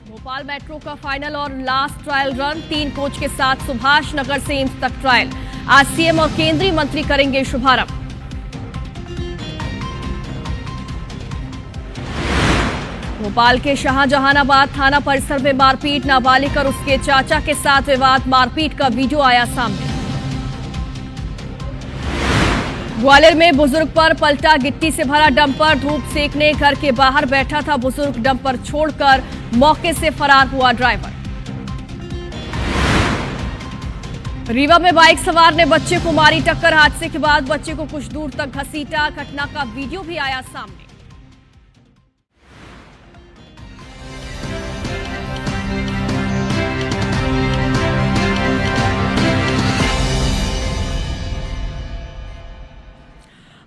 Bhopal metro का final और last trial run 3 coach के साथ सुभाष नगर से एम्स तक ट्रायल। आज सीएम और केंद्रीय मंत्री करेंगे शुभारंभ। भोपाल के शाहजहानाबाद थाना परिसर में मारपीट, नाबालिग और उसके चाचा के साथ विवाद, मारपीट का वीडियो आया सामने। ग्वालियर में बुजुर्ग पर पलटा गिट्टी से भरा डंपर, धूप सेकने घर के बाहर बैठा था बुजुर्ग, डंपर छोड़कर मौके से फरार हुआ ड्राइवर। रीवा में बाइक सवार ने बच्चे को मारी टक्कर, हादसे के बाद बच्चे को कुछ दूर तक घसीटा, घटना का वीडियो भी आया सामने।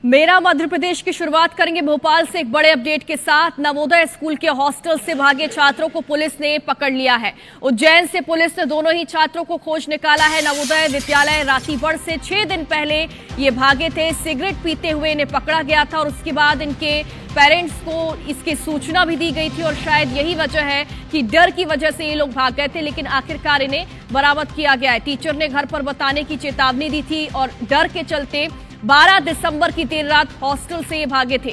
मेरा मध्य प्रदेश की शुरुआत करेंगे भोपाल से एक बड़े अपडेट के साथ। नवोदय स्कूल के हॉस्टल से भागे छात्रों को पुलिस ने पकड़ लिया है। उज्जैन से पुलिस ने दोनों ही छात्रों को खोज निकाला है। नवोदय विद्यालय रातीबड़ से 6 दिन पहले ये भागे थे। सिगरेट पीते हुए इन्हें पकड़ा गया था और उसके बाद इनके पेरेंट्स को इसकी सूचना भी दी गई थी और शायद यही वजह है कि डर की वजह से ये लोग भाग गए थे, लेकिन आखिरकार इन्हें बरामद किया गया है। टीचर ने घर पर बताने की चेतावनी दी थी और डर के चलते 12 दिसंबर की देर रात हॉस्टल से ये भागे थे।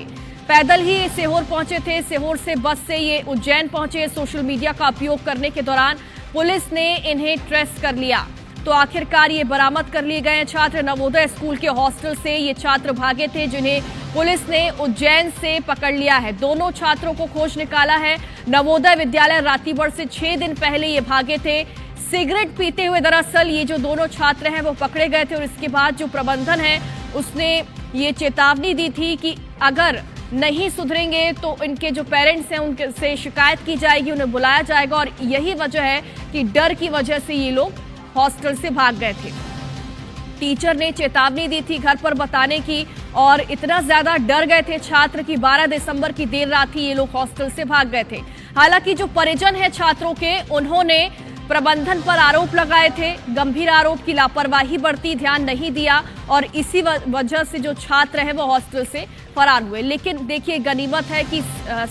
पैदल ही सीहोर पहुंचे थे। सीहोर से बस से ये उज्जैन पहुंचे। सोशल मीडिया का उपयोग करने के दौरान पुलिस ने इन्हें ट्रेस कर लिया, तो आखिरकार ये बरामद कर लिए गए छात्र। नवोदय स्कूल के हॉस्टल से ये छात्र भागे थे, जिन्हें पुलिस ने उज्जैन से पकड़ लिया है। दोनों छात्रों को खोज निकाला है। नवोदय विद्यालय रातीबड़ से 6 दिन पहले ये भागे थे सिगरेट पीते हुए। दरअसल ये जो दोनों छात्र हैं वो पकड़े गए थे और इसके बाद जो प्रबंधन है उसने ये चेतावनी दी थी कि अगर नहीं सुधरेंगे तो इनके जो पेरेंट्स हैं उनके से शिकायत की जाएगी, उन्हें बुलाया जाएगा। और यही वजह है कि डर की वजह से ये लोग हॉस्टल से भाग गए थे। टीचर ने चेतावनी दी थी घर पर बताने की और इतना ज्यादा डर गए थे छात्र कि 12 दिसंबर की देर रात ही ये लोग हॉस्टल से भाग गए थे। हालांकि जो परिजन है छात्रों के, उन्होंने प्रबंधन पर आरोप लगाए थे, गंभीर आरोप की लापरवाही बरती, ध्यान नहीं दिया और इसी वजह से जो छात्र हैं वो हॉस्टल से फरार हुए। लेकिन देखिए गनीमत है कि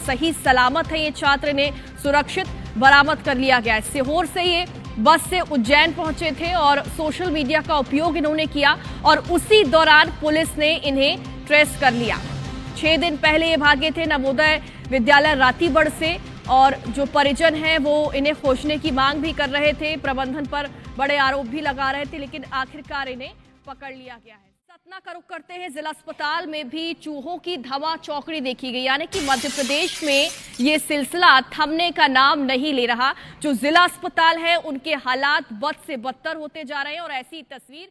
सही सलामत है ये छात्र, ने सुरक्षित बरामद कर लिया गया है। सीहोर से ये बस से उज्जैन पहुंचे थे और सोशल मीडिया का उपयोग इन्होंने किया और उसी दौरान पुलिस ने इन्हें ट्रेस कर लिया। 6 दिन पहले ये भागे थे नवोदय विद्यालय रातीबड़ से और जो परिजन हैं वो इन्हें खोजने की मांग भी कर रहे थे, प्रबंधन पर बड़े आरोप भी लगा रहे थे, लेकिन आखिरकार इन्हें पकड़ लिया गया है। सतना का रुख करते हैं। जिला अस्पताल में भी चूहों की धमा चौकड़ी देखी गई, यानी कि मध्य प्रदेश में ये सिलसिला थमने का नाम नहीं ले रहा। जो जिला अस्पताल है उनके हालात बद से बदतर होते जा रहे हैं और ऐसी तस्वीर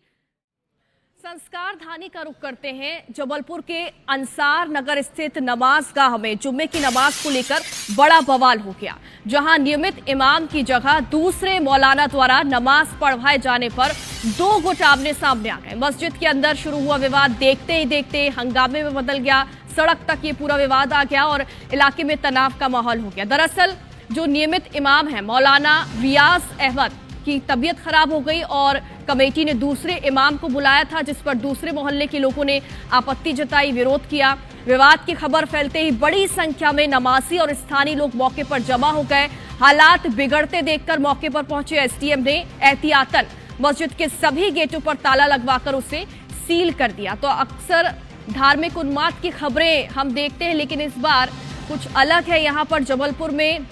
संस्कार धानी का रुख करते हैं। जबलपुर के अंसार नगर स्थित नमाज गाह में जुम्मे की नमाज को लेकर बड़ा बवाल हो गया, जहां नियमित इमाम की जगह दूसरे मौलाना द्वारा नमाज पढ़वाए जाने पर 2 गुट आमने सामने आ गए। मस्जिद के अंदर शुरू हुआ विवाद देखते ही देखते हंगामे में बदल गया। सड़क तक ये पूरा विवाद आ गया और इलाके में तनाव का माहौल हो गया। दरअसल जो नियमित इमाम है मौलाना रियाज अहमद की तबीयत खराब हो गई और कमेटी ने दूसरे इमाम को बुलाया था, जिस पर दूसरे मोहल्ले के लोगों ने आपत्ति जताई, विरोध किया। विवाद की खबर फैलते ही बड़ी संख्या में नमाजी और स्थानीय लोग मौके पर जमा हो गए। हालात बिगड़ते देखकर मौके पर पहुंचे एसडीएम ने एहतियातन मस्जिद के सभी गेटों पर ताला लगवाकर उसे सील कर दिया। तो अक्सर धार्मिक उन्माद की खबरें हम देखते हैं, लेकिन इस बार कुछ अलग है। यहाँ पर जबलपुर में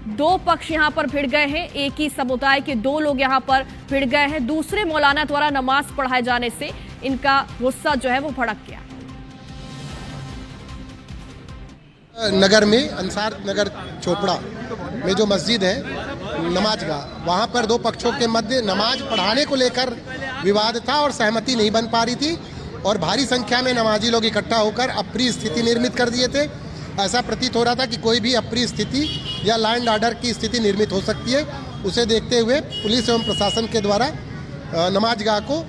2 पक्ष यहां पर भिड़ गए हैं। एक ही समुदाय के 2 लोग यहां पर भिड़ गए हैं। दूसरे मौलाना द्वारा नमाज पढ़ाए जाने से इनका गुस्सा जो है वो भड़क गया। नगर में अंसार नगर चोपड़ा में जो मस्जिद है नमाज का, वहां पर 2 पक्षों के मध्य नमाज पढ़ाने को लेकर विवाद था और सहमति नहीं बन पा रही थी और भारी संख्या में नमाजी लोग इकट्ठा होकर अप्रिय स्थिति निर्मित कर दिए थे। ऐसा प्रतीत हो रहा था कि कोई भी अप्रिय स्थिति या लॉ एंड ऑर्डर की स्थिति निर्मित हो सकती है। उसे देखते हुए पुलिस एवं प्रशासन के द्वारा नमाजगाह को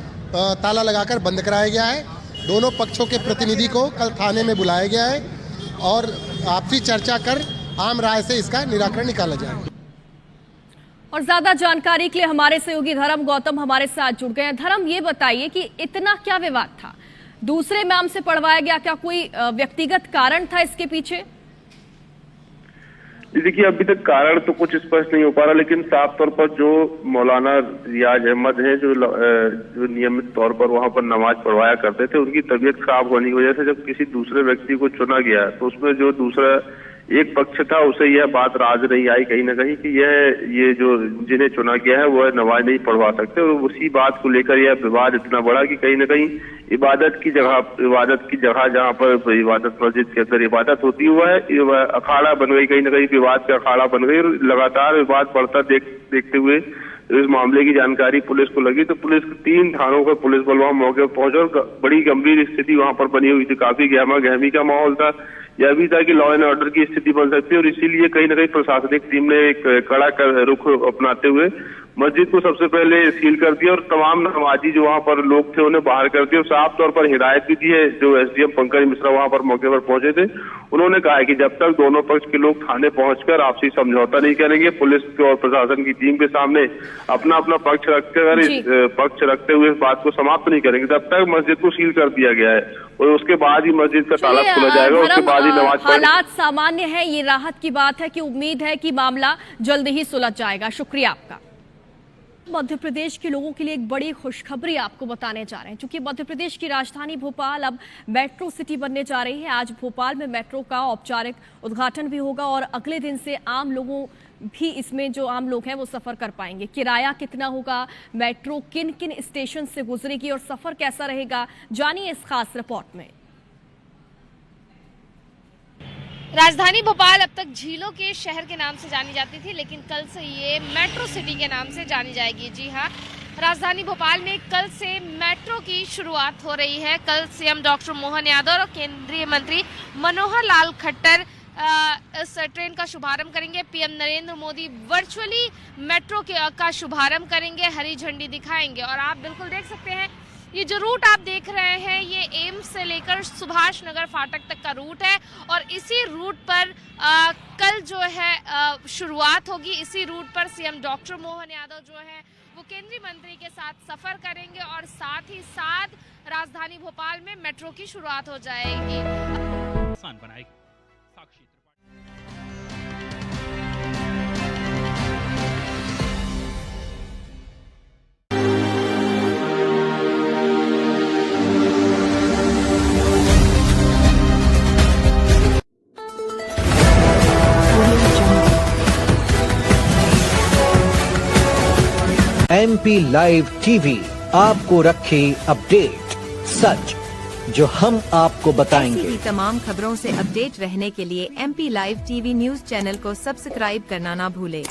ताला लगाकर बंद कराया गया है। दोनों पक्षों के प्रतिनिधि को कल थाने में बुलाया गया है और आपसी चर्चा कर आम राय से इसका निराकरण निकाला जाएगा। और ज्यादा जानकारी के लिए हमारे सहयोगी धर्म गौतम हमारे साथ जुड़ गए हैं। धर्म, ये बताइए कि इतना क्या विवाद था, दूसरे इमाम से पढ़वाया गया, क्या कोई व्यक्तिगत कारण था इसके पीछे? देखिए, अभी तक कारण तो कुछ स्पष्ट नहीं हो पा रहा, लेकिन साफ तौर पर जो मौलाना रियाज अहमद हैं, जो नियमित तौर पर वहां पर नमाज पढ़वाया करते थे, उनकी तबीयत खराब होने की वजह से जब किसी दूसरे व्यक्ति को चुना गया तो उसमें जो दूसरा एक पक्ष था उसे यह बात राज नहीं आई कहीं ना कहीं कि ये जो जिन्हें चुना गया है वह नमाज नहीं पढ़वा सकते, और उसी बात को लेकर यह विवाद इतना बड़ा कि कहीं ना कहीं इबादत की जगह जहां पर इबादत मस्जिद के अंदर इबादत होती वह अखाड़ा बन गई, कहीं ना कहीं विवाद का अखाड़ा बन गई, और लगातार विवाद बढ़ता देखते हुए इस मामले की जानकारी पुलिस को लगी तो पुलिस 3 थानों का पुलिस बल वहां मौके पर पहुंचा और बड़ी गंभीर स्थिति वहां पर बनी हुई थी। काफी गहमा गहमी का माहौल था। यह भी था कि लॉ एंड ऑर्डर की स्थिति बन सकती है, और इसीलिए कहीं ना कहीं प्रशासनिक टीम ने एक कड़ा रुख अपनाते हुए मस्जिद को सबसे पहले सील कर दिया और तमाम नमाजी जो वहां पर लोग थे उन्हें बाहर कर दिया, और साफ तौर पर हिदायत भी दी है। जो एसडीएम पंकज मिश्रा वहां पर मौके पर पहुंचे थे, उन्होंने कहा है कि जब तक दोनों पक्ष के लोग थाने पहुंचकर आपसी समझौता नहीं करेंगे, पुलिस और प्रशासन की टीम के सामने अपना अपना पक्ष रखते हुए इस बात को समाप्त नहीं करेंगे, तब तक मस्जिद को सील कर दिया गया है, और उसके बाद ही मस्जिद का ताला खोला जाएगा। उसके बाद ही नमाज हालात सामान्य है, ये राहत की बात है कि उम्मीद है कि मामला जल्द ही सुलझ जाएगा। शुक्रिया आपका। मध्य प्रदेश के लोगों के लिए एक बड़ी खुशखबरी आपको बताने जा रहे हैं, क्योंकि मध्य प्रदेश की राजधानी भोपाल अब मेट्रो सिटी बनने जा रही है। आज भोपाल में मेट्रो का औपचारिक उद्घाटन भी होगा और अगले दिन से आम लोगों भी इसमें जो आम लोग हैं वो सफर कर पाएंगे। किराया कितना होगा, मेट्रो किन किन स्टेशन से गुजरेगी और सफर कैसा रहेगा, जानिए इस खास रिपोर्ट में। राजधानी भोपाल अब तक झीलों के शहर के नाम से जानी जाती थी, लेकिन कल से ये मेट्रो सिटी के नाम से जानी जाएगी। जी हाँ, राजधानी भोपाल में कल से मेट्रो की शुरुआत हो रही है। कल सीएम डॉक्टर मोहन यादव और केंद्रीय मंत्री मनोहर लाल खट्टर इस ट्रेन का शुभारंभ करेंगे। PM Narendra Modi virtually metro का शुभारंभ करेंगे, हरी झंडी दिखाएंगे। और आप बिल्कुल देख सकते हैं ये जो रूट आप देख रहे हैं ये एम्स से लेकर सुभाष नगर फाटक तक का रूट है, और इसी रूट पर कल जो है शुरुआत होगी। इसी रूट पर सीएम डॉक्टर मोहन यादव जो है वो केंद्रीय मंत्री के साथ सफर करेंगे, और साथ ही साथ राजधानी भोपाल में मेट्रो की शुरुआत हो जाएगी। MP लाइव टीवी आपको रखे अपडेट, सच जो हम आपको बताएंगे। ऐसी ही तमाम खबरों से अपडेट रहने के लिए MP live TV news channel को सब्सक्राइब करना ना भूले।